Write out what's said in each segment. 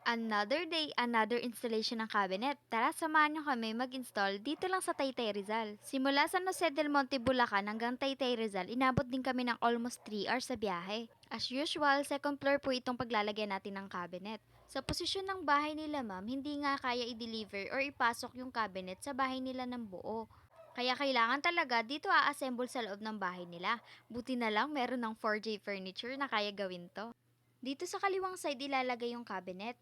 Another day, another installation ng cabinet. Tara, samahan nyo kami mag-install dito lang sa Taytay Rizal. Simula San Jose del Monte, Bulacan hanggang Taytay Rizal, inabot din kami ng almost 3 hours sa biyahe. As usual, second floor po itong paglalagyan natin ng cabinet. Sa posisyon ng bahay nila ma'am, hindi nga kaya i-deliver or ipasok yung cabinet sa bahay nila ng buo. Kaya kailangan talaga dito a-assemble sa loob ng bahay nila. Buti na lang meron ng 4J furniture na kaya gawin to. Dito sa kaliwang side ilalagay yung cabinet.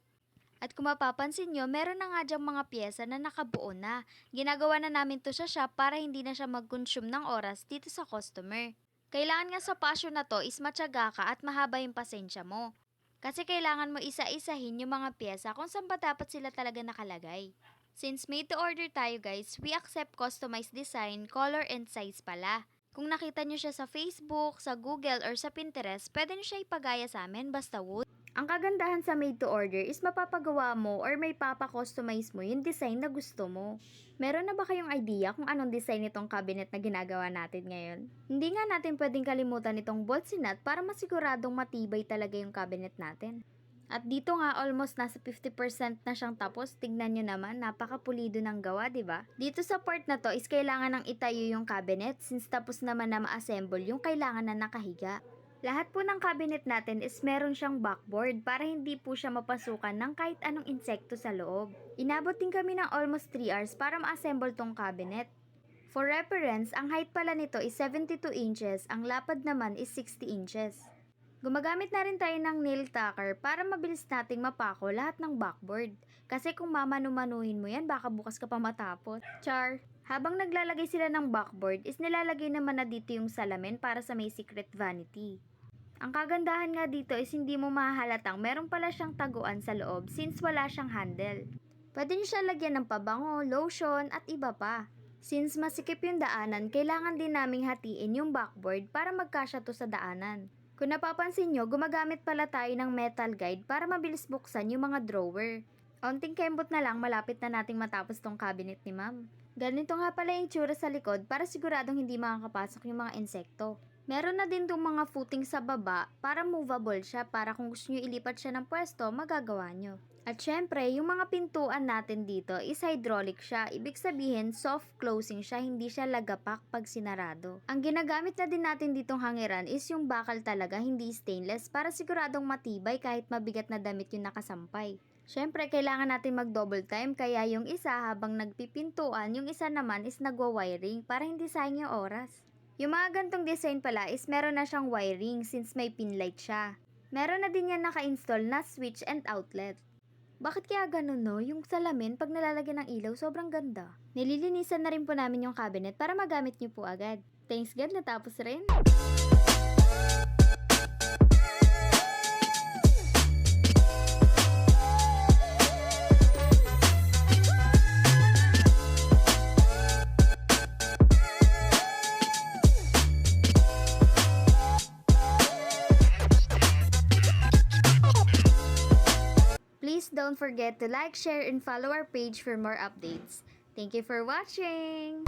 At kung mapapansin nyo, meron na nga dyang mga pyesa na nakabuo na. Ginagawa na namin to sa shop para hindi na siya mag-consume ng oras dito sa customer. Kailangan nga sa passion na to is matyaga ka at mahaba yung pasensya mo. Kasi kailangan mo isa-isahin yung mga pyesa kung saan ba dapat sila talaga nakalagay. Since made to order tayo guys, we accept customized design, color and size pala. Kung nakita nyo siya sa Facebook, sa Google, or sa Pinterest, pwede nyo siya ipagaya sa amin basta wood. Ang kagandahan sa made to order is mapapagawa mo or may papa-customize mo yung design na gusto mo. Meron na ba kayong idea kung anong design nitong cabinet na ginagawa natin ngayon? Hindi nga natin pwedeng kalimutan itong bolts nut para masiguradong matibay talaga yung cabinet natin. At dito nga almost nasa 50% na siyang tapos. Tignan nyo naman, napakapulido ng gawa, 'di ba? Dito sa part na to is kailangan nang itayo yung cabinet since tapos naman na ma-assemble yung kailangan na nakahiga. Lahat po ng cabinet natin is meron siyang backboard para hindi po siya mapasukan ng kahit anong insekto sa loob. Inabot din kami ng almost 3 hours para ma-assemble tong cabinet. For reference, ang height pala nito is 72 inches, ang lapad naman is 60 inches. Gumagamit na rin tayo ng nail tucker para mabilis nating mapako lahat ng backboard. Kasi kung mamanu-manuhin mo yan, baka bukas ka pa matapos. Char! Habang naglalagay sila ng backboard, is nilalagay naman na dito yung salamin para sa may secret vanity. Ang kagandahan nga dito is hindi mo mahahalatang meron pala siyang taguan sa loob since wala siyang handle. Pwede nyo siya lagyan ng pabango, lotion at iba pa. Since masikip yung daanan, kailangan din naming hatiin yung backboard para magkasya to sa daanan. Kung napapansin nyo, gumagamit pala tayo ng metal guide para mabilis buksan yung mga drawer. Onting kembot na lang, malapit na nating matapos tong cabinet ni ma'am. Ganito nga pala yung itsura sa likod para siguradong hindi makakapasok yung mga insekto. Meron na din tong mga footing sa baba para movable siya para kung gusto nyo ilipat siya ng pwesto, magagawa nyo. At syempre, yung mga pintuan natin dito is hydraulic siya. Ibig sabihin, soft closing siya, hindi siya lagapak pag sinarado. Ang ginagamit na din natin ditong hangiran is yung bakal talaga, hindi stainless, para siguradong matibay kahit mabigat na damit yung nakasampay. Syempre, kailangan natin mag-double time, kaya yung isa habang nagpipintuan, yung isa naman is nagwa-wiring para hindi sayang yung oras. Yung mga gantong design pala is meron na siyang wiring since may pin light siya. Meron na din yan naka-install na switch and outlet. Bakit kaya ganun no? Yung salamin pag nalalagyan ng ilaw sobrang ganda. Nililinisan na rin po namin yung cabinet para magamit nyo po agad. Thanks God, natapos rin. Please don't forget to like, share, and follow our page for more updates. Thank you for watching!